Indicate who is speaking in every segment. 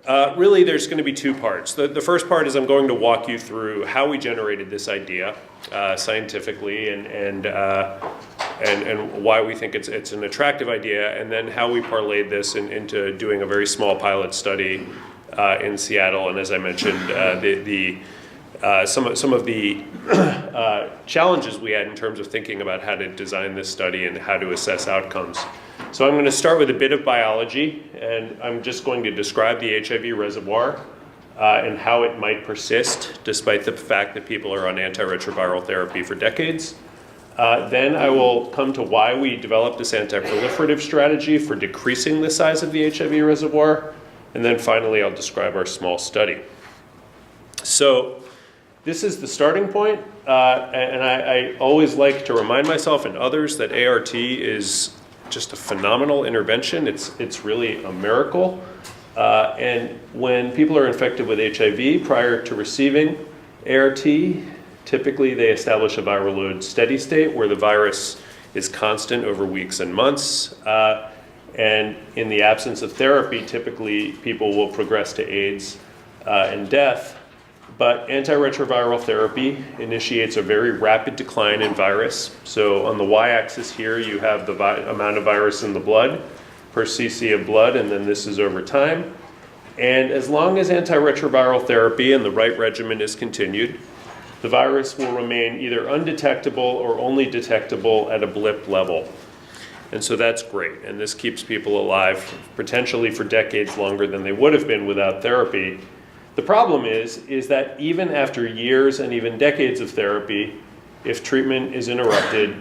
Speaker 1: Really, there's going to be two parts. The first part is I'm going to walk you through how we generated this idea scientifically and why we think it's an attractive idea, and then how we parlayed this into doing a very small pilot study in Seattle. And as I mentioned, some of the challenges we had in terms of thinking about how to design this study and how to assess outcomes. So I'm going to start with a bit of biology, and I'm just going to describe the HIV reservoir and how it might persist despite the fact that people are on antiretroviral therapy for decades. Then I will come to why we developed this anti-proliferative strategy for decreasing the size of the HIV reservoir. And then finally, I'll describe our small study. So this is the starting point, and I always like to remind myself and others that ART is just a phenomenal intervention. It's really a miracle. And when people are infected with HIV prior to receiving ART, typically they establish a viral load steady state where the virus is constant over weeks and months. And in the absence of therapy, typically people will progress to AIDS and death. But antiretroviral therapy initiates a very rapid decline in virus. So on the y-axis here, you have the amount of virus in the blood per cc of blood, and then this is over time. And as long as antiretroviral therapy and the right regimen is continued, the virus will remain either undetectable or only detectable at a blip level. And so that's great. And this keeps people alive potentially for decades longer than they would have been without therapy. The problem is that even after years and even decades of therapy, if treatment is interrupted,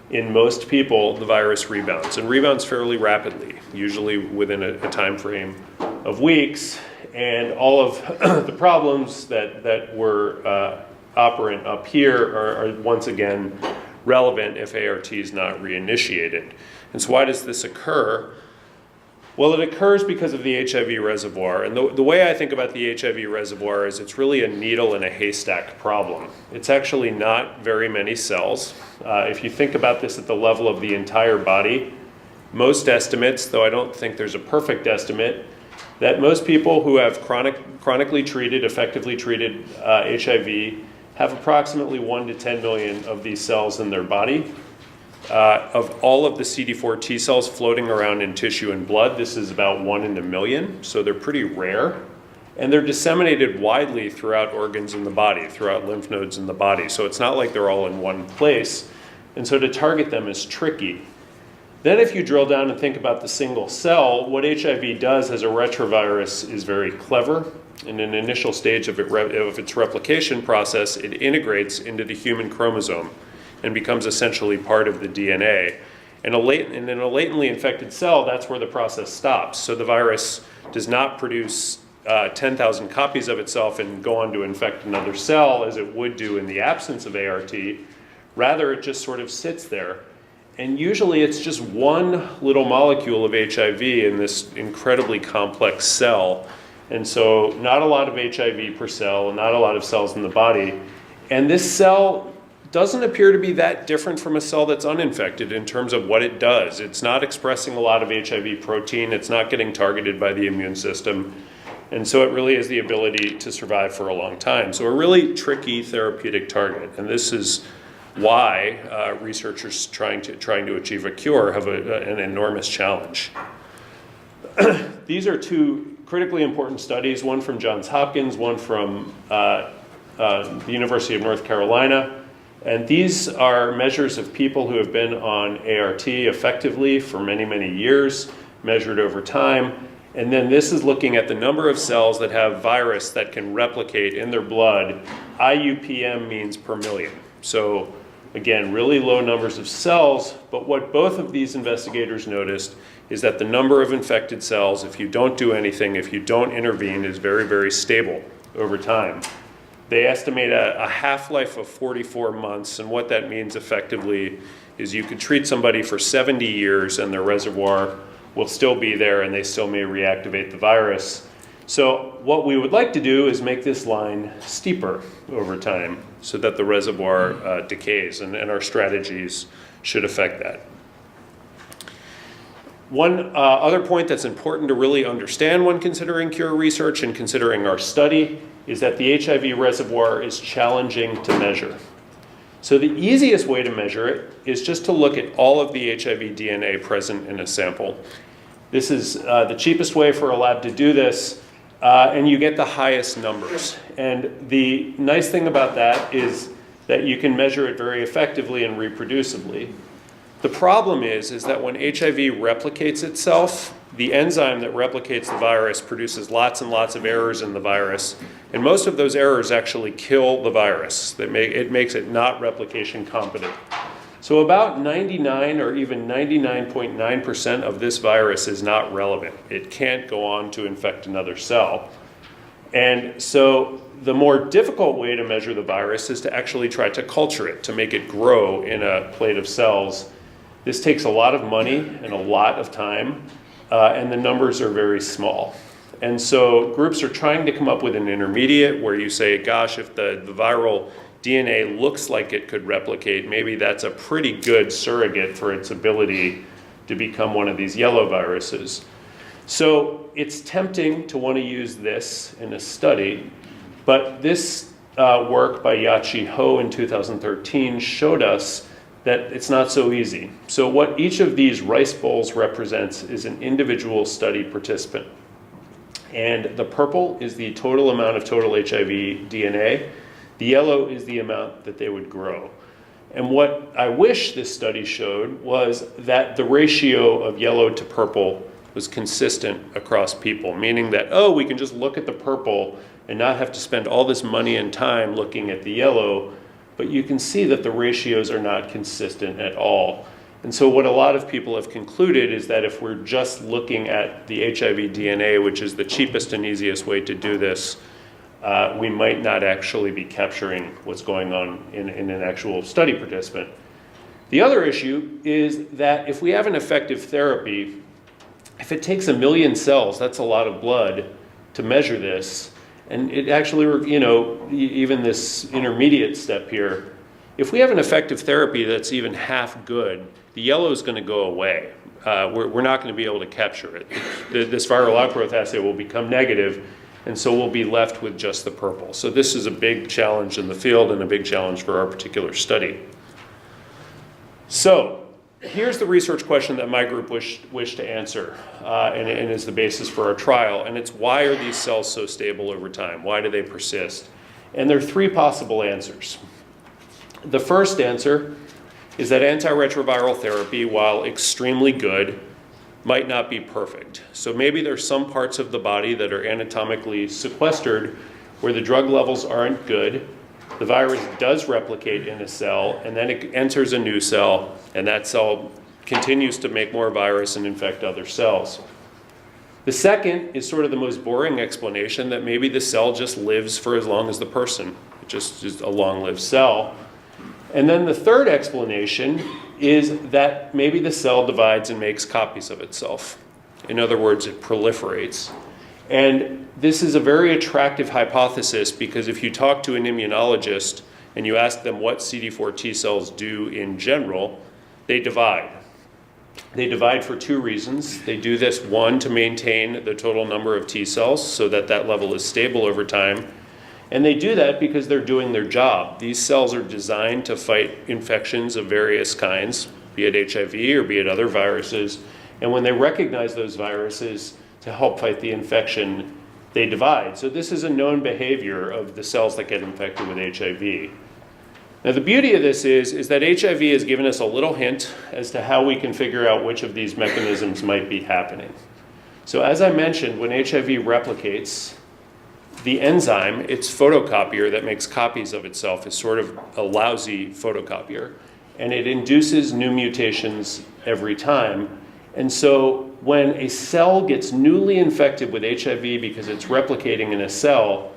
Speaker 1: in most people, the virus rebounds, and rebounds fairly rapidly, usually within a time frame of weeks. And all of the problems that were operant up here are once again relevant if ART is not reinitiated. And so why does this occur? Well, it occurs because of the HIV reservoir. And the way I think about the HIV reservoir is it's really a needle in a haystack problem. It's actually not very many cells. If you think about this at the level of the entire body, most estimates, though I don't think there's a perfect estimate, that most people who have chronically treated, effectively treated HIV have approximately 1 to 10 million of these cells in their body. Of all of the CD4 T cells floating around in tissue and blood, this is about 1 in a million, so they're pretty rare. And they're disseminated widely throughout organs in the body, throughout lymph nodes in the body. So it's not like they're all in one place. And so to target them is tricky. Then if you drill down and think about the single cell, what HIV does as a retrovirus is very clever. In an initial stage of its replication process, it integrates into the human chromosome and becomes essentially part of the DNA. And in a latently infected cell, that's where the process stops. So the virus does not produce 10,000 copies of itself and go on to infect another cell as it would do in the absence of ART. Rather, it just sort of sits there. And usually it's just one little molecule of HIV in this incredibly complex cell. And so not a lot of HIV per cell, not a lot of cells in the body. And this cell doesn't appear to be that different from a cell that's uninfected in terms of what it does. It's not expressing a lot of HIV protein. It's not getting targeted by the immune system. And so it really has the ability to survive for a long time. So a really tricky therapeutic target. And this is why researchers trying to achieve a cure have an enormous challenge. These are two critically important studies, one from Johns Hopkins, one from the University of North Carolina. And these are measures of people who have been on ART effectively for many, many years, measured over time. And then this is looking at the number of cells that have virus that can replicate in their blood. IUPM means per million. So again, really low numbers of cells, but what both of these investigators noticed is that the number of infected cells, if you don't do anything, if you don't intervene, is very, very stable over time. They estimate a half-life of 44 months, and what that means effectively is you could treat somebody for 70 years and their reservoir will still be there and they still may reactivate the virus. So what we would like to do is make this line steeper over time so that the reservoir decays, and our strategies should affect that. One other point that's important to really understand when considering cure research and considering our study is that the HIV reservoir is challenging to measure. So the easiest way to measure it is just to look at all of the HIV DNA present in a sample. This is the cheapest way for a lab to do this, and you get the highest numbers. And the nice thing about that is that you can measure it very effectively and reproducibly. The problem is that when HIV replicates itself, the enzyme that replicates the virus produces lots and lots of errors in the virus, and most of those errors actually kill the virus. It makes it not replication competent. So about 99 or even 99.9% of this virus is not relevant. It can't go on to infect another cell. And so the more difficult way to measure the virus is to actually try to culture it, to make it grow in a plate of cells. This takes a lot of money and a lot of time, and the numbers are very small. And so groups are trying to come up with an intermediate where you say, gosh, if the viral DNA looks like it could replicate, maybe that's a pretty good surrogate for its ability to become one of these yellow viruses. So it's tempting to want to use this in a study, but this work by Yachi Ho in 2013 showed us that it's not so easy. So what each of these rice bowls represents is an individual study participant. And the purple is the total amount of total HIV DNA. The yellow is the amount that they would grow. And what I wish this study showed was that the ratio of yellow to purple was consistent across people, meaning that, oh, we can just look at the purple and not have to spend all this money and time looking at the yellow, but you can see that the ratios are not consistent at all. And so what a lot of people have concluded is that if we're just looking at the HIV DNA, which is the cheapest and easiest way to do this, we might not actually be capturing what's going on in an actual study participant. The other issue is that if we have an effective therapy, if it takes 1 million cells, that's a lot of blood to measure this. And it actually, even this intermediate step here, if we have an effective therapy that's even half good, the yellow is going to go away. We're not going to be able to capture it. This viral outgrowth assay will become negative, and so we'll be left with just the purple. So this is a big challenge in the field and a big challenge for our particular study. So here's the research question that my group wished to answer, and is the basis for our trial, and it's why are these cells so stable over time? Why do they persist? And there are 3 possible answers. The first answer is that antiretroviral therapy, while extremely good, might not be perfect. So maybe there's some parts of the body that are anatomically sequestered where the drug levels aren't good. The virus does replicate in a cell, and then it enters a new cell, and that cell continues to make more virus and infect other cells. The second is sort of the most boring explanation, that maybe the cell just lives for as long as the person. It just is a long-lived cell. And then the third explanation is that maybe the cell divides and makes copies of itself. In other words, it proliferates. And this is a very attractive hypothesis because if you talk to an immunologist and you ask them what CD4 T cells do in general, they divide. They divide for 2 reasons. They do this, 1, to maintain the total number of T cells so that that level is stable over time. And they do that because they're doing their job. These cells are designed to fight infections of various kinds, be it HIV or be it other viruses. And when they recognize those viruses to help fight the infection, they divide. So this is a known behavior of the cells that get infected with HIV. Now the beauty of this is that HIV has given us a little hint as to how we can figure out which of these mechanisms might be happening. So as I mentioned, when HIV replicates, the enzyme, its photocopier that makes copies of itself, is sort of a lousy photocopier, and it induces new mutations every time. And so when a cell gets newly infected with HIV because it's replicating in a cell,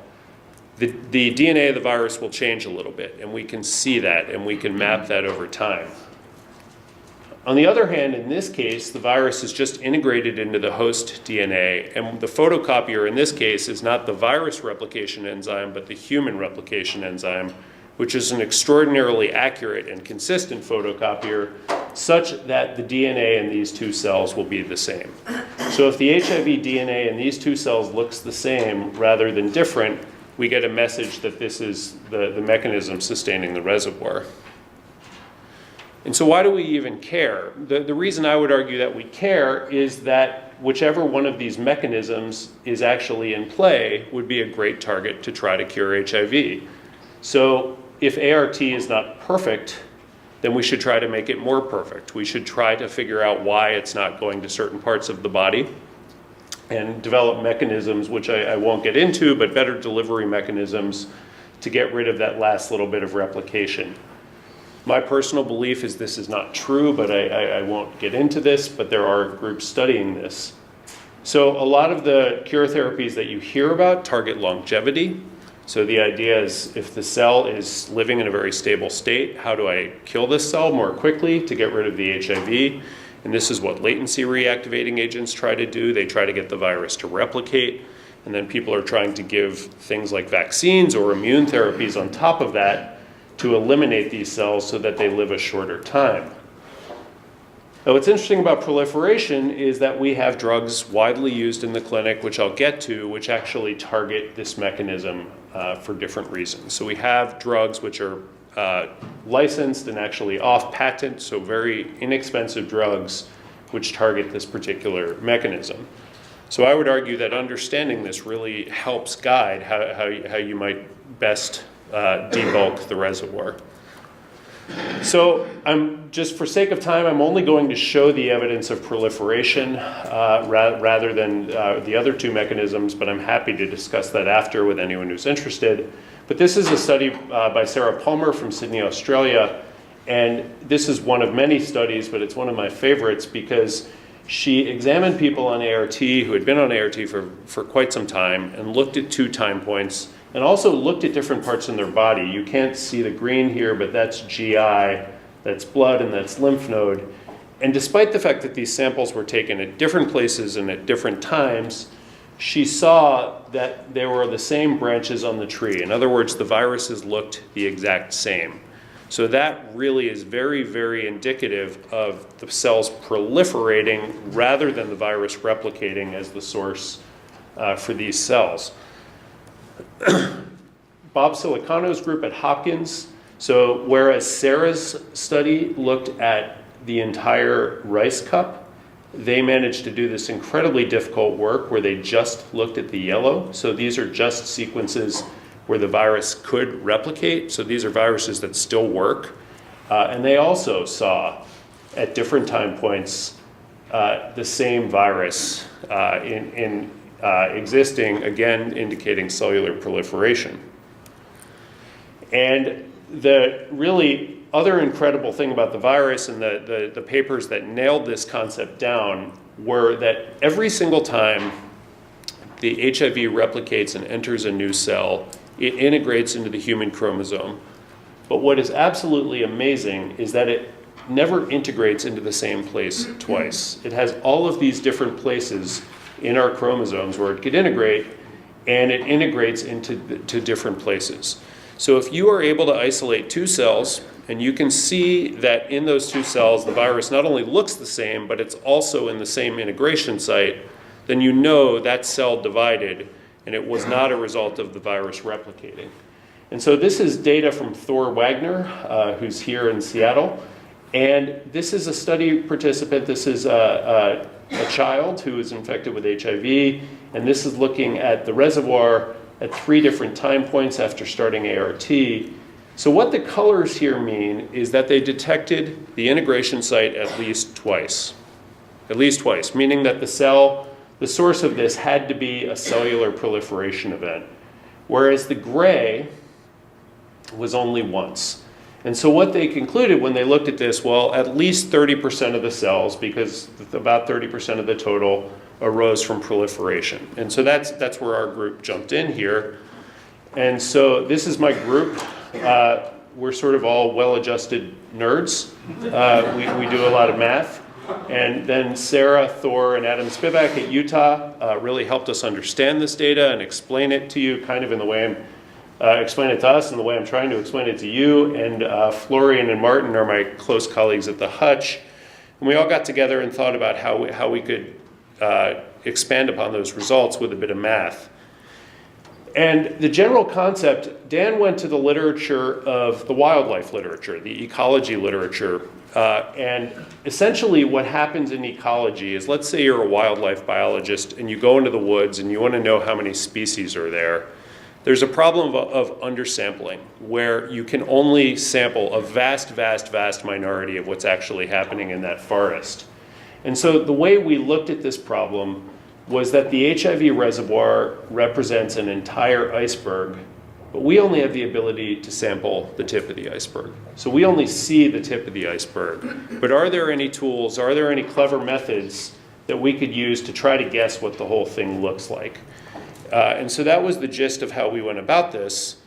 Speaker 1: the DNA of the virus will change a little bit, and we can see that, and we can map that over time. On the other hand, in this case, the virus is just integrated into the host DNA, and the photocopier in this case is not the virus replication enzyme, but the human replication enzyme, which is an extraordinarily accurate and consistent photocopier, such that the DNA in these two cells will be the same. So if the HIV DNA in these two cells looks the same rather than different, we get a message that this is the mechanism sustaining the reservoir. And so why do we even care? The reason I would argue that we care is that whichever one of these mechanisms is actually in play would be a great target to try to cure HIV. So if ART is not perfect, then we should try to make it more perfect. We should try to figure out why it's not going to certain parts of the body and develop mechanisms, which I won't get into, but better delivery mechanisms to get rid of that last little bit of replication. My personal belief is this is not true, but I won't get into this, but there are groups studying this. So a lot of the cure therapies that you hear about target longevity. So the idea is if the cell is living in a very stable state, how do I kill this cell more quickly to get rid of the HIV? And this is what latency reactivating agents try to do. They try to get the virus to replicate. And then people are trying to give things like vaccines or immune therapies on top of that to eliminate these cells so that they live a shorter time. Now, what's interesting about proliferation is that we have drugs widely used in the clinic, which I'll get to, which actually target this mechanism for different reasons. So we have drugs which are licensed and actually off patent, so very inexpensive drugs which target this particular mechanism. So I would argue that understanding this really helps guide how you might best debulk the reservoir. So just for sake of time, I'm only going to show the evidence of proliferation rather than the other two mechanisms, but I'm happy to discuss that after with anyone who's interested. But this is a study by Sarah Palmer from Sydney, Australia, and this is one of many studies, but it's one of my favorites because she examined people on ART who had been on ART for quite some time and looked at 2 time points and also looked at different parts in their body. You can't see the green here, but that's GI, that's blood, and that's lymph node. And despite the fact that these samples were taken at different places and at different times, she saw that there were the same branches on the tree. In other words, the viruses looked the exact same. So that really is very, very indicative of the cells proliferating rather than the virus replicating as the source for these cells. Bob Silicano's group at Hopkins, so whereas Sarah's study looked at the entire rice cup, they managed to do this incredibly difficult work where they just looked at the yellow. So these are just sequences where the virus could replicate. So these are viruses that still work. And they also saw at different time points the same virus existing, again, indicating cellular proliferation. And the really other incredible thing about the virus and the papers that nailed this concept down were that every single time the HIV replicates and enters a new cell, it integrates into the human chromosome. But what is absolutely amazing is that it never integrates into the same place twice. It has all of these different places in our chromosomes where it could integrate, and it integrates into different places. So if you are able to isolate 2 cells, and you can see that in those 2 cells, the virus not only looks the same, but it's also in the same integration site, then you know that cell divided, and it was not a result of the virus replicating. And so this is data from Thor Wagner, who's here in Seattle. And this is a study participant. This is a child who is infected with HIV, and this is looking at the reservoir at 3 different time points after starting ART. So what the colors here mean is that they detected the integration site at least twice, meaning that the source of this had to be a cellular proliferation event, whereas the gray was only once. And so what they concluded when they looked at this, well, at least 30% of the cells, because about 30% of the total arose from proliferation. And so that's where our group jumped in here. And so this is my group. We're sort of all well-adjusted nerds. We do a lot of math. And then Sarah, Thor, and Adam Spivak at Utah really helped us understand this data and explain it to you kind of in the way I'm explain it to us and the way I'm trying to explain it to you. And Florian and Martin are my close colleagues at the Hutch. And we all got together and thought about how we could expand upon those results with a bit of math. And the general concept, Dan went to the literature of the wildlife literature, the ecology literature. And essentially what happens in ecology is, let's say you're a wildlife biologist and you go into the woods and you want to know how many species are there. There's a problem of undersampling, where you can only sample a vast, vast, vast minority of what's actually happening in that forest. And so the way we looked at this problem was that the HIV reservoir represents an entire iceberg, but we only have the ability to sample the tip of the iceberg. So we only see the tip of the iceberg. But are there any tools, are there any clever methods that we could use to try to guess what the whole thing looks like? And so that was the gist of how we went about this.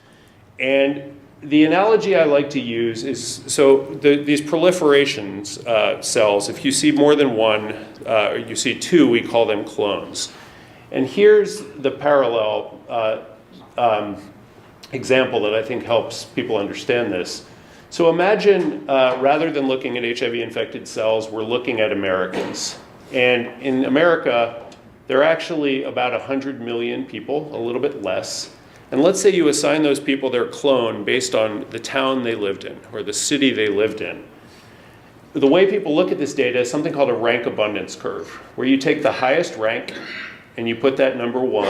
Speaker 1: And the analogy I like to use is, so these proliferation cells, if you see more than one, or you see two, we call them clones. And here's the parallel example that I think helps people understand this. So imagine, rather than looking at HIV-infected cells, we're looking at Americans. And in America, there are actually about 100 million people, a little bit less. And let's say you assign those people their clone based on the town they lived in or the city they lived in. The way people look at this data is something called a rank abundance curve, where you take the highest rank and you put that number 1,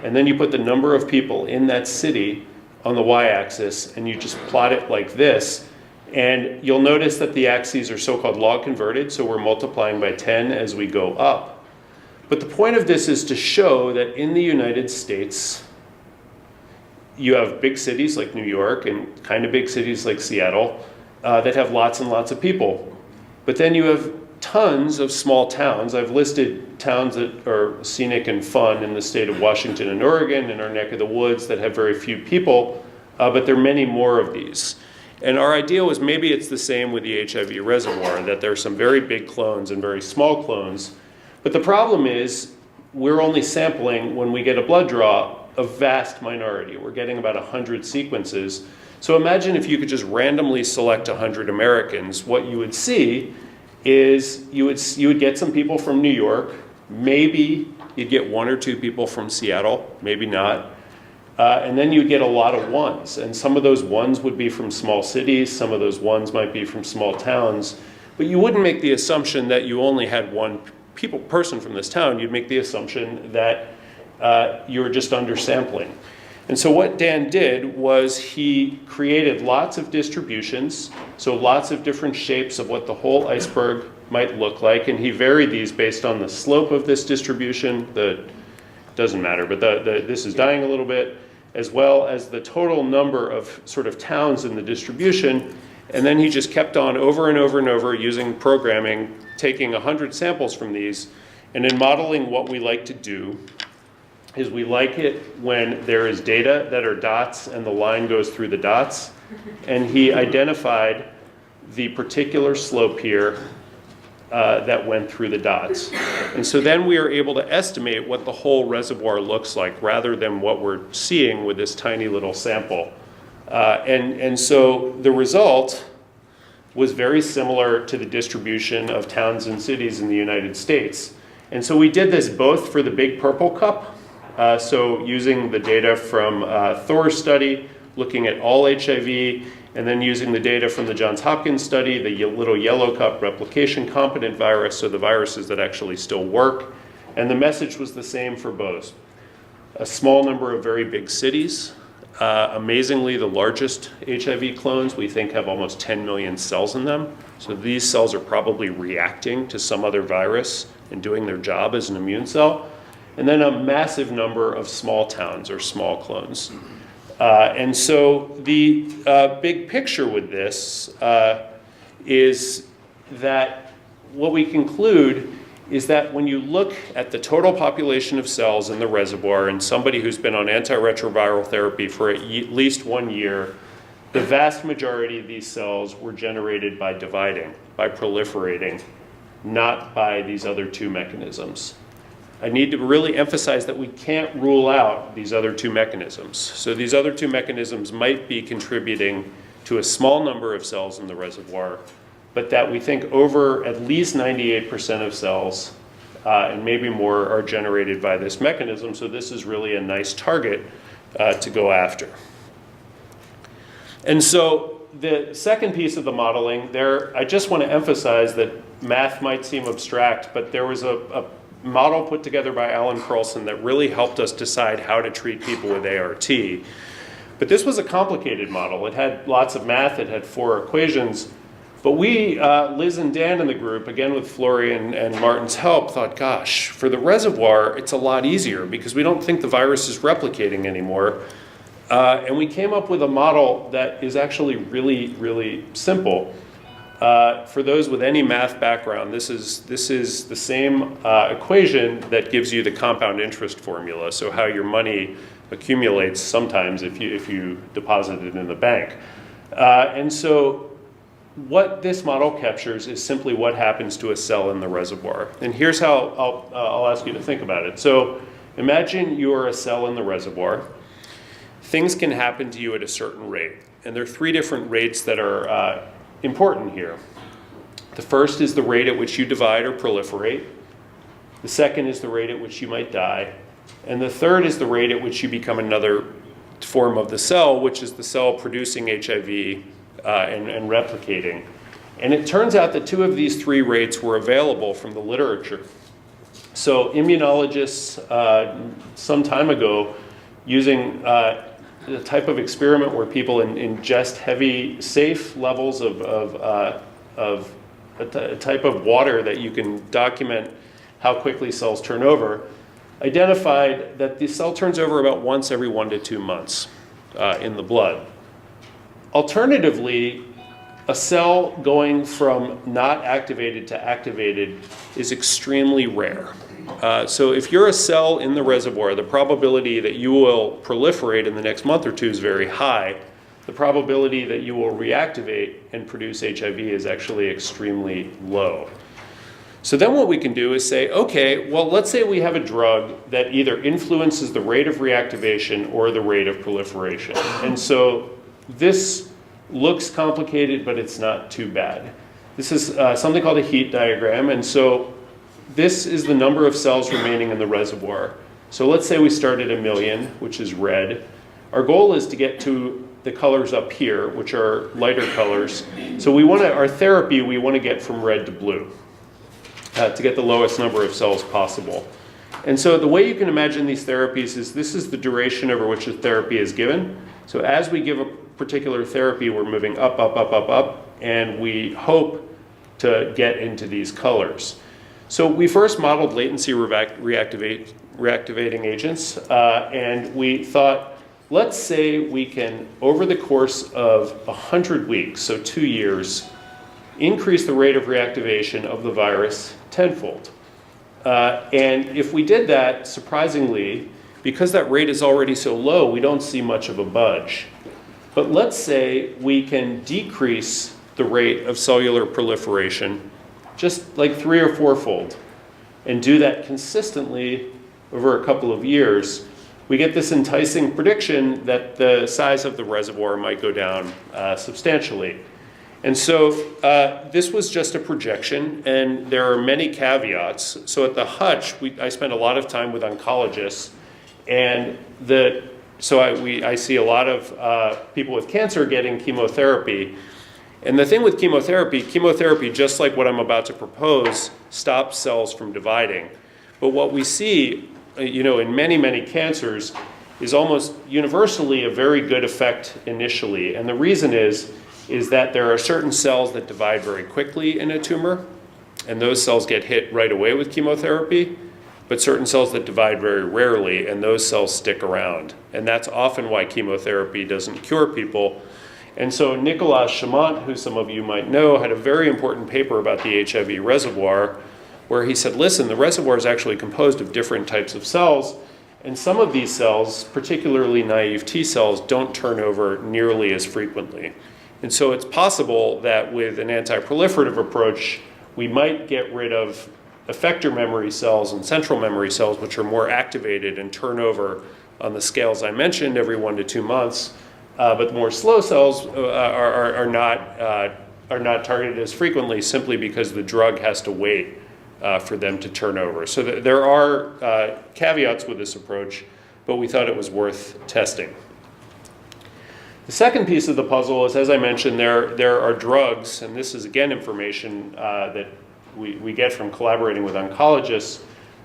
Speaker 1: and then you put the number of people in that city on the y-axis, and you just plot it like this. And you'll notice that the axes are so-called log converted, so we're multiplying by 10 as we go up. But the point of this is to show that in the United States, you have big cities like New York and kind of big cities like Seattle that have lots and lots of people. But then you have tons of small towns. I've listed towns that are scenic and fun in the state of Washington and Oregon, in our neck of the woods, that have very few people, but there are many more of these. And our idea was maybe it's the same with the HIV reservoir, that there are some very big clones and very small clones. But the problem is we're only sampling, when we get a blood draw, a vast minority. We're getting about 100 sequences. So imagine if you could just randomly select 100 Americans. What you would see is you would get some people from New York. Maybe you'd get 1 or 2 people from Seattle, maybe not. And then you'd get a lot of ones. And some of those ones would be from small cities. Some of those ones might be from small towns. But you wouldn't make the assumption that you only had one person from this town. You'd make the assumption that you were just undersampling. And so what Dan did was he created lots of distributions, so lots of different shapes of what the whole iceberg might look like, and he varied these based on the slope of this distribution. Doesn't matter, but this is dying a little bit, as well as the total number of sort of towns in the distribution. And then he just kept on over and over and over using programming, taking 100 samples from these. And in modeling, what we like to do is we like it when there is data that are dots and the line goes through the dots. And he identified the particular slope here that went through the dots. And so then we are able to estimate what the whole reservoir looks like, rather than what we're seeing with this tiny little sample. And so the result was very similar to the distribution of towns and cities in the United States. And so we did this both for the Big Purple Cup, so using the data from Thor's study, looking at all HIV, and then using the data from the Johns Hopkins study, the little yellow cup replication competent virus, so the viruses that actually still work. And the message was the same for both. A small number of very big cities. Amazingly, the largest HIV clones we think have almost 10 million cells in them. So these cells are probably reacting to some other virus and doing their job as an immune cell. And then a massive number of small towns or small clones. And so the big picture with this is that what we conclude is that when you look at the total population of cells in the reservoir and somebody who's been on antiretroviral therapy for at least 1 year, the vast majority of these cells were generated by dividing, by proliferating, not by these other two mechanisms. I need to really emphasize that we can't rule out these other two mechanisms. So these other two mechanisms might be contributing to a small number of cells in the reservoir, but that we think over at least 98% of cells, and maybe more, are generated by this mechanism. So this is really a nice target to go after. And so the second piece of the modeling there, I just want to emphasize that math might seem abstract, but there was a model put together by Alan Perlson that really helped us decide how to treat people with ART. But this was a complicated model. It had lots of math, it had 4 equations, but we, Liz and Dan in the group, again with Florian and Martin's help, thought, gosh, for the reservoir, it's a lot easier because we don't think the virus is replicating anymore. And we came up with a model that is actually really, really simple. For those with any math background, this is the same equation that gives you the compound interest formula, so how your money accumulates sometimes if you deposit it in the bank. And so what this model captures is simply what happens to a cell in the reservoir. And here's how I'll ask you to think about it. So imagine you're a cell in the reservoir. Things can happen to you at a certain rate. And there are 3 different rates that are important here. The first is the rate at which you divide or proliferate. The second is the rate at which you might die. And the third is the rate at which you become another form of the cell, which is the cell producing HIV and replicating. And it turns out that 2 of these 3 rates were available from the literature. So immunologists some time ago, using the type of experiment where people ingest heavy, safe levels of a type of water that you can document how quickly cells turn over, identified that the cell turns over about once every 1 to 2 months in the blood. Alternatively, a cell going from not activated to activated is extremely rare. So if you're a cell in the reservoir, the probability that you will proliferate in the next month or 2 is very high. The probability that you will reactivate and produce HIV is actually extremely low. So then what we can do is say, okay, well, let's say we have a drug that either influences the rate of reactivation or the rate of proliferation. And so this looks complicated, but it's not too bad. This is something called a heat diagram. And so this is the number of cells remaining in the reservoir. So let's say we start at 1 million, which is red. Our goal is to get to the colors up here, which are lighter colors. So our therapy, we want to get from red to blue to get the lowest number of cells possible. And so the way you can imagine these therapies is this is the duration over which the therapy is given. So as we give a particular therapy, we're moving up, up, up, up, up, and we hope to get into these colors. So we first modeled latency reactivating agents, and we thought, let's say we can, over the course of 100 weeks, so 2 years, increase the rate of reactivation of the virus tenfold. And if we did that, surprisingly, because that rate is already so low, we don't see much of a budge. But let's say we can decrease the rate of cellular proliferation just like 3 or 4-fold, and do that consistently over a couple of years, we get this enticing prediction that the size of the reservoir might go down substantially. And so this was just a projection, and there are many caveats. So at the Hutch, I spent a lot of time with oncologists, and I see a lot of people with cancer getting chemotherapy. And the thing with chemotherapy, just like what I'm about to propose, stops cells from dividing. But what we see, in many, many cancers is almost universally a very good effect initially. And the reason is that there are certain cells that divide very quickly in a tumor, and those cells get hit right away with chemotherapy, but certain cells that divide very rarely, and those cells stick around. And that's often why chemotherapy doesn't cure people. And so Nicolas Chamont, who some of you might know, had a very important paper about the HIV reservoir, where he said, listen, the reservoir is actually composed of different types of cells, and some of these cells, particularly naive T cells, don't turn over nearly as frequently. And so it's possible that with an anti-proliferative approach, we might get rid of effector memory cells and central memory cells, which are more activated and turn over on the scales I mentioned every 1 to 2 months. But the more slow cells are not targeted as frequently, simply because the drug has to wait for them to turn over. So there are caveats with this approach, but we thought it was worth testing. The second piece of the puzzle is, as I mentioned, there are drugs, and this is again information that we get from collaborating with oncologists.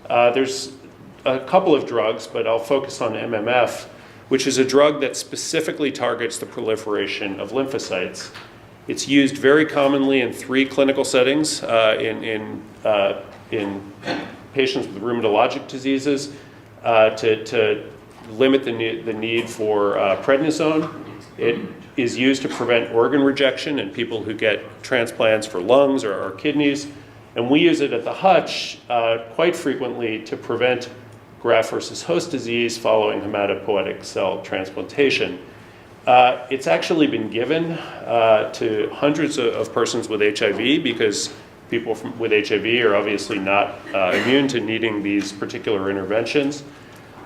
Speaker 1: There's a couple of drugs, but I'll focus on MMF, which is a drug that specifically targets the proliferation of lymphocytes. It's used very commonly in 3 clinical settings, in patients with rheumatologic diseases, to limit the need for prednisone. It is used to prevent organ rejection in people who get transplants for lungs or kidneys. And we use it at the Hutch quite frequently to prevent graft versus host disease following hematopoietic cell transplantation. It's actually been given to hundreds of persons with HIV, because people with HIV are obviously not immune to needing these particular interventions.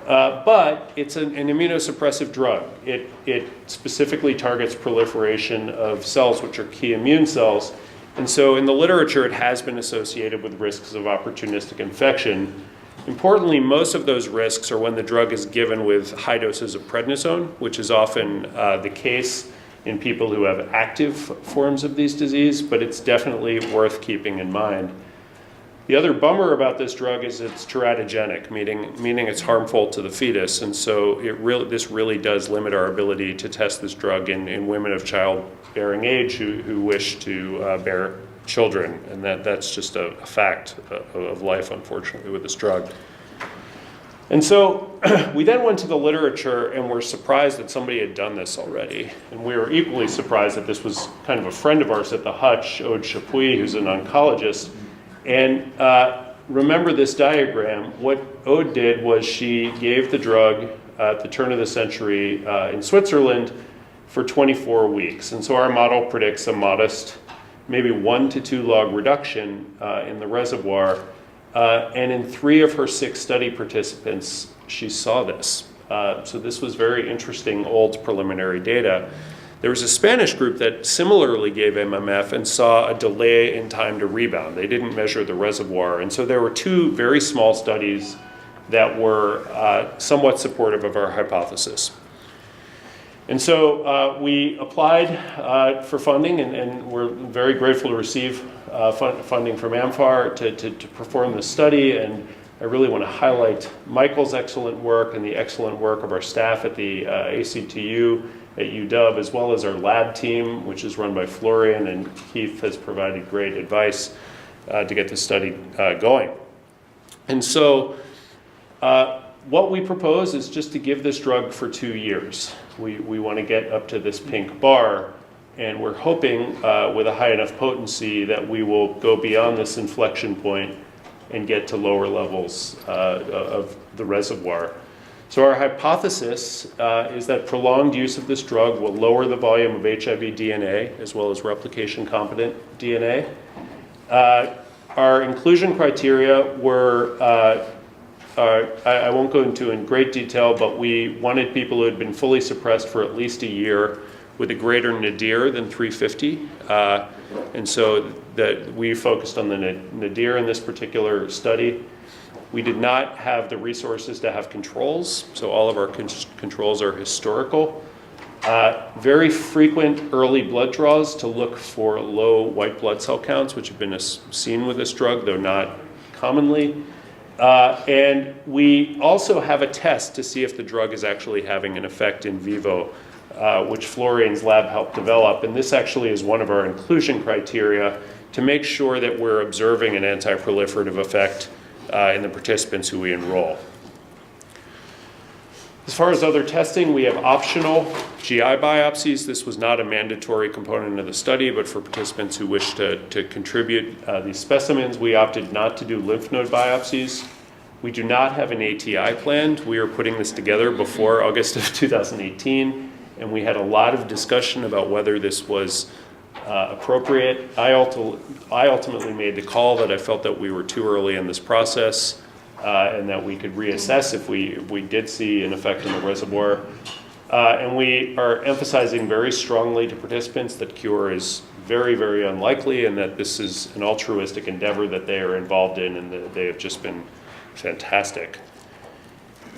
Speaker 1: But it's an immunosuppressive drug. It specifically targets proliferation of cells, which are key immune cells. And so in the literature, it has been associated with risks of opportunistic infection. Importantly, most of those risks are when the drug is given with high doses of prednisone, which is often the case in people who have active forms of these disease, but it's definitely worth keeping in mind. The other bummer about this drug is it's teratogenic, meaning it's harmful to the fetus, and so this really does limit our ability to test this drug in women of childbearing age who wish to bear children, and that's just a fact of life, unfortunately, with this drug. And so we then went to the literature and were surprised that somebody had done this already. And we were equally surprised that this was kind of a friend of ours at the Hutch, Aude Chapuis, who's an oncologist. And remember this diagram. What Aude did was she gave the drug at the turn of the century in Switzerland for 24 weeks. And so our model predicts a modest, maybe 1 to 2 log reduction in the reservoir. And in 3 of her 6 study participants, she saw this. So this was very interesting old preliminary data. There was a Spanish group that similarly gave MMF and saw a delay in time to rebound. They didn't measure the reservoir. And so there were 2 very small studies that were somewhat supportive of our hypothesis. And so we applied for funding, and we're very grateful to receive funding from AMFAR to perform this study. And I really want to highlight Michael's excellent work and the excellent work of our staff at the ACTU at UW, as well as our lab team, which is run by Florian, and Keith has provided great advice to get the study going. And so what we propose is just to give this drug for 2 years. We want to get up to this pink bar, and we're hoping with a high enough potency that we will go beyond this inflection point and get to lower levels of the reservoir. So our hypothesis is that prolonged use of this drug will lower the volume of HIV DNA as well as replication-competent DNA. Our inclusion criteria were, I won't go into in great detail, but we wanted people who had been fully suppressed for at least a year with a greater nadir than 350. And so that we focused on the nadir in this particular study. We did not have the resources to have controls, so all of our controls are historical. Very frequent early blood draws to look for low white blood cell counts, which have been seen with this drug, though not commonly. And we also have a test to see if the drug is actually having an effect in vivo, which Florian's lab helped develop. And this actually is one of our inclusion criteria to make sure that we're observing an anti-proliferative effect in the participants who we enroll. As far as other testing, we have optional GI biopsies. This was not a mandatory component of the study, but for participants who wish to contribute these specimens, we opted not to do lymph node biopsies. We do not have an ATI planned. We are putting this together before August of 2018, and we had a lot of discussion about whether this was appropriate. I ultimately made the call that I felt that we were too early in this process and that we could reassess if we did see an effect in the reservoir. And we are emphasizing very strongly to participants that cure is very, very unlikely and that this is an altruistic endeavor that they are involved in and that they have just been fantastic.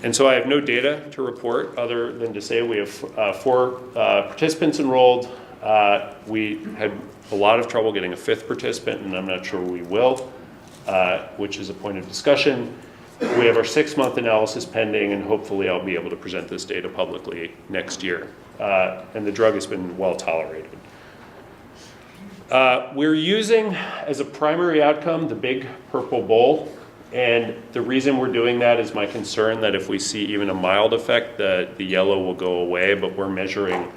Speaker 1: And so I have no data to report other than to say we have 4 participants enrolled. We had a lot of trouble getting a 5th participant, and I'm not sure we will, which is a point of discussion. We have our 6-month analysis pending, and hopefully I'll be able to present this data publicly next year. And the drug has been well tolerated. We're using as a primary outcome the big purple bowl. And the reason we're doing that is my concern that if we see even a mild effect, the yellow will go away, but we're measuring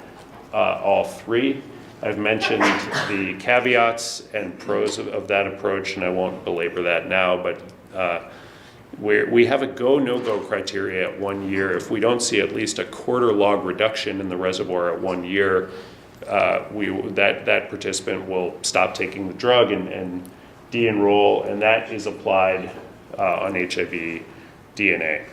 Speaker 1: all 3. I've mentioned the caveats and pros of that approach, and I won't belabor that now, but we have a go, no-go criteria at 1 year. If we don't see at least a quarter log reduction in the reservoir at 1 year, that participant will stop taking the drug and de-enroll, and that is applied on HIV DNA.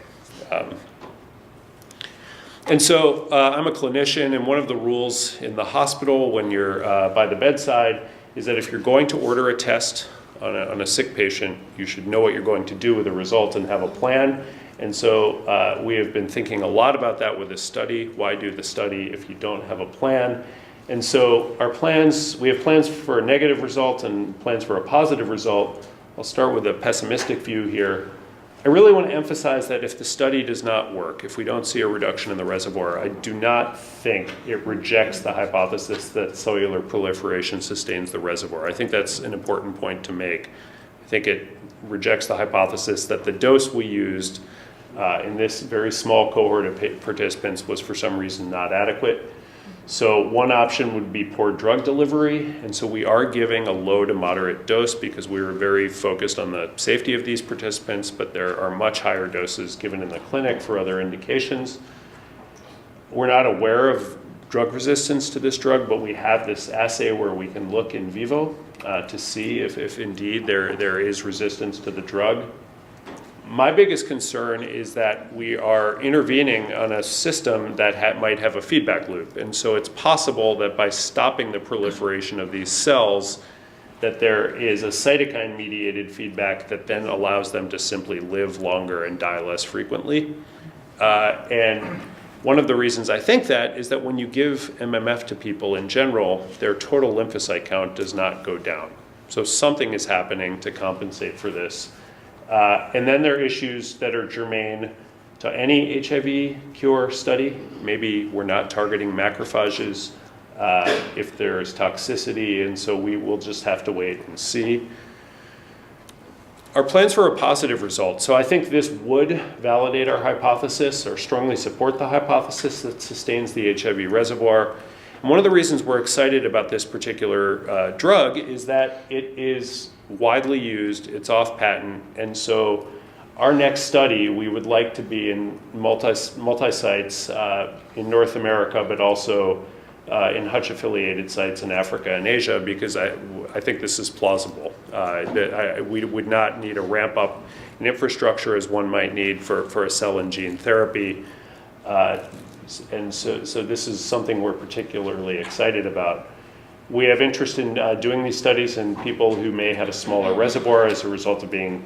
Speaker 1: And so I'm a clinician, and one of the rules in the hospital when you're by the bedside is that if you're going to order a test on a sick patient, you should know what you're going to do with the result and have a plan. And so we have been thinking a lot about that with this study. Why do the study if you don't have a plan? And so our plans, we have plans for a negative result and plans for a positive result. I'll start with a pessimistic view here. I really want to emphasize that if the study does not work, if we don't see a reduction in the reservoir, I do not think it rejects the hypothesis that cellular proliferation sustains the reservoir. I think that's an important point to make. I think it rejects the hypothesis that the dose we used in this very small cohort of participants was for some reason not adequate. So one option would be poor drug delivery, and so we are giving a low to moderate dose because we were very focused on the safety of these participants, but there are much higher doses given in the clinic for other indications. We're not aware of drug resistance to this drug, but we have this assay where we can look in vivo to see if indeed there is resistance to the drug. My biggest concern is that we are intervening on a system that might have a feedback loop. And so it's possible that by stopping the proliferation of these cells, that there is a cytokine-mediated feedback that then allows them to simply live longer and die less frequently. And one of the reasons I think that is that when you give MMF to people in general, their total lymphocyte count does not go down. So something is happening to compensate for this. And then there are issues that are germane to any HIV cure study. Maybe we're not targeting macrophages if there's toxicity, and so we will just have to wait and see. Our plans for a positive result. So I think this would validate our hypothesis or strongly support the hypothesis that sustains the HIV reservoir. And one of the reasons we're excited about this particular drug is that it is widely used, it's off patent, and so our next study, we would like to be in multi-sites in North America, but also in Hutch-affiliated sites in Africa and Asia, because I think this is plausible. We would not need a ramp up in infrastructure as one might need for a cell and gene therapy. And so this is something we're particularly excited about. We have interest in doing these studies in people who may have a smaller reservoir as a result of being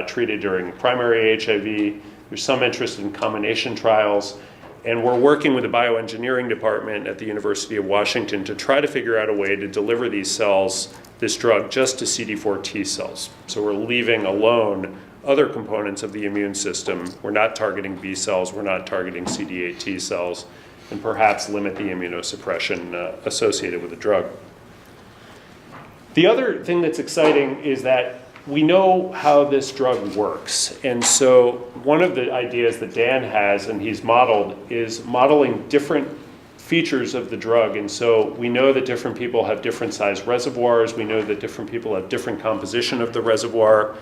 Speaker 1: treated during primary HIV. There's some interest in combination trials. And we're working with the bioengineering department at the University of Washington to try to figure out a way to deliver these cells, this drug, just to CD4 T cells. So we're leaving alone other components of the immune system. We're not targeting B cells, we're not targeting CD8 T cells, and perhaps limit the immunosuppression associated with the drug. The other thing that's exciting is that we know how this drug works. And so one of the ideas that Dan has, and he's modeled, is modeling different features of the drug. And so we know that different people have different size reservoirs. We know that different people have different composition of the reservoir.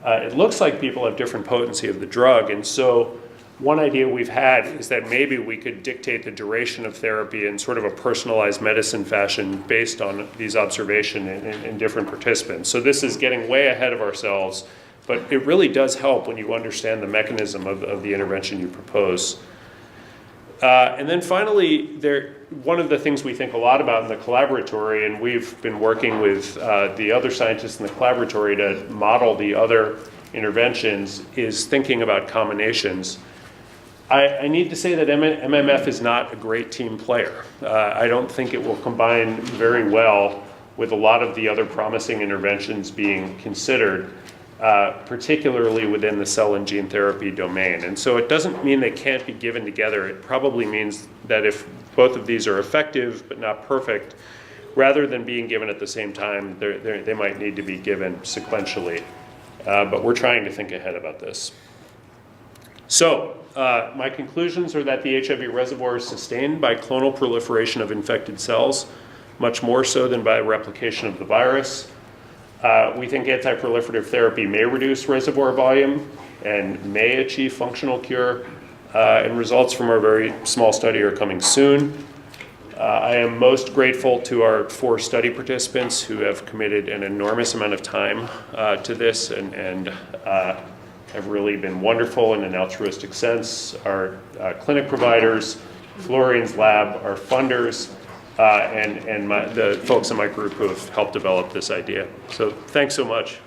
Speaker 1: It looks like people have different potency of the drug. And so One idea we've had is that maybe we could dictate the duration of therapy in sort of a personalized medicine fashion based on these observations in different participants. So this is getting way ahead of ourselves, but it really does help when you understand the mechanism of the intervention you propose. And then finally, one of the things we think a lot about in the collaboratory, and we've been working with the other scientists in the collaboratory to model the other interventions, is thinking about combinations. I need to say that MMF is not a great team player. I don't think it will combine very well with a lot of the other promising interventions being considered, particularly within the cell and gene therapy domain. And so it doesn't mean they can't be given together. It probably means that if both of these are effective but not perfect, rather than being given at the same time, they might need to be given sequentially. But we're trying to think ahead about this. So my conclusions are that the HIV reservoir is sustained by clonal proliferation of infected cells, much more so than by replication of the virus. We think anti-proliferative therapy may reduce reservoir volume and may achieve functional cure, and results from our very small study are coming soon. I am most grateful to our 4 study participants who have committed an enormous amount of time to this and have really been wonderful in an altruistic sense. Our clinic providers, Florian's lab, our funders, and the folks in my group who have helped develop this idea. So thanks so much.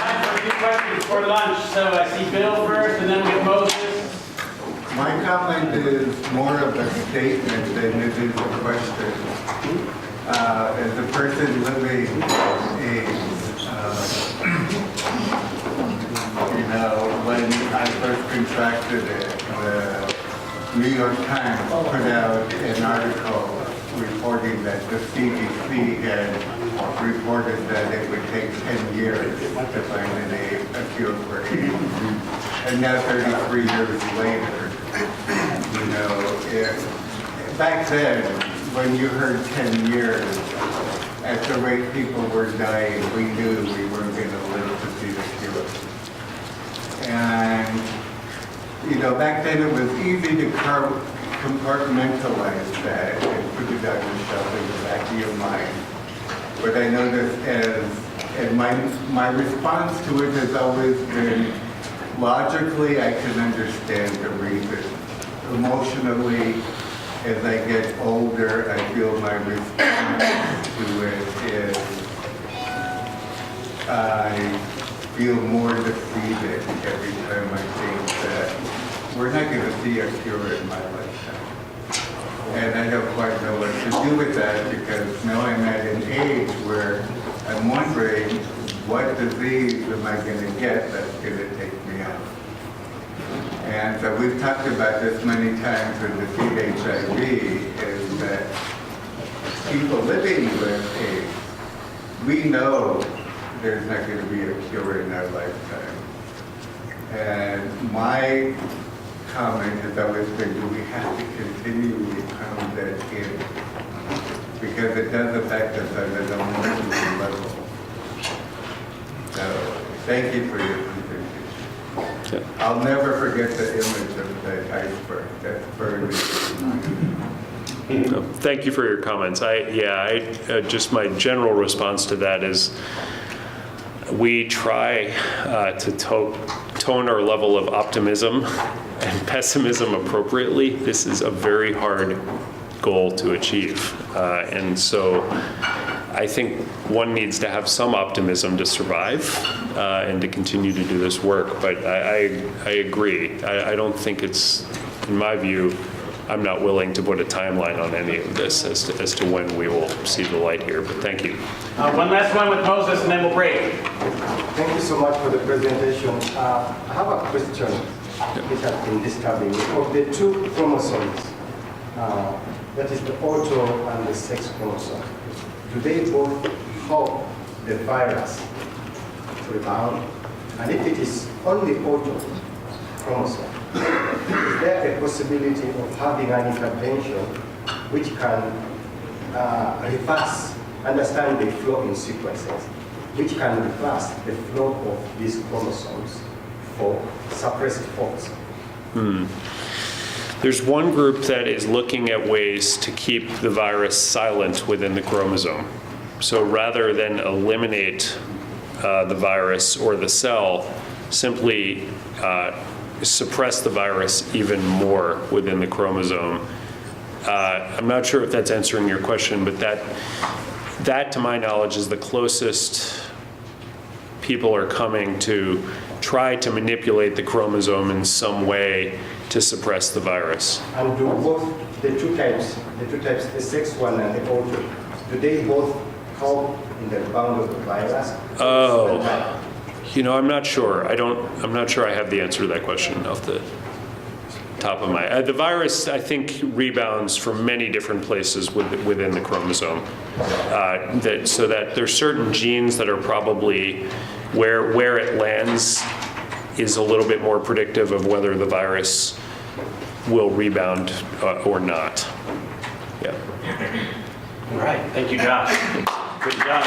Speaker 2: Time for a few questions for lunch. So I see Bill first, and then we get Moses.
Speaker 3: My comment is more of a statement than it is a question. As a person living when I first contracted it, the New York Times put out an article reporting that the CDC had reported that it would take 10 years to find a cure for AIDS. And now 33 years later, back then, when you heard 10 years, at the rate people were dying, we knew we weren't going to live to see the cure. And, back then it was easy to compartmentalize that and put it on yourself in the back of your mind. But I noticed and my response to it has always been, logically I can understand the reason. Emotionally, as I get older, I feel my response to it is I feel more defeated every time I think that we're not going to see a cure in my lifetime. And I don't quite know what to do with that because now I'm at an age where I'm wondering what disease am I going to get that's going to take me out. And so we've talked about this many times in Defeat HIV, is that people living with AIDS, we know there's not going to be a cure in our lifetime. And my comment has always been, do we have to continually pound that in? Because it does affect us on an emotional level. So thank you for your contribution. I'll never forget the image of that iceberg that's burning.
Speaker 1: Thank you for your comments. Just my general response to that is we try to tone our level of optimism and pessimism appropriately. This is a very hard goal to achieve. And so I think one needs to have some optimism to survive and to continue to do this work. But I agree. I don't think it's, in my view, I'm not willing to put a timeline on any of this as to when we will see the light here. But thank you.
Speaker 2: One last one with Moses, and then we'll break.
Speaker 4: Thank you so much for the presentation. I have a question which has been disturbing. Of the 2 chromosomes, that is the auto and the sex chromosome, do they both help the virus to rebound? And if it is only auto chromosome, is there a possibility of having an intervention which can reverse, understand the flow in sequences? which can reverse the flow of these chromosomes for suppressed forms.
Speaker 1: There's one group that is looking at ways to keep the virus silent within the chromosome. So rather than eliminate the virus or the cell, simply suppress the virus even more within the chromosome. I'm not sure if that's answering your question, but that to my knowledge is the closest people are coming to try to manipulate the chromosome in some way to suppress the virus.
Speaker 4: And do both the two types, the sex one and the auto, do they both help in the bound of the virus?
Speaker 1: Oh, you know, I'm not sure. I'm not sure I have the answer to that question off the top of my. The virus, I think, rebounds from many different places within the chromosome. So that there's certain genes that are probably where it lands is a little bit more predictive of whether the virus will rebound or not. Yeah.
Speaker 2: All right, thank you, Josh. Good job.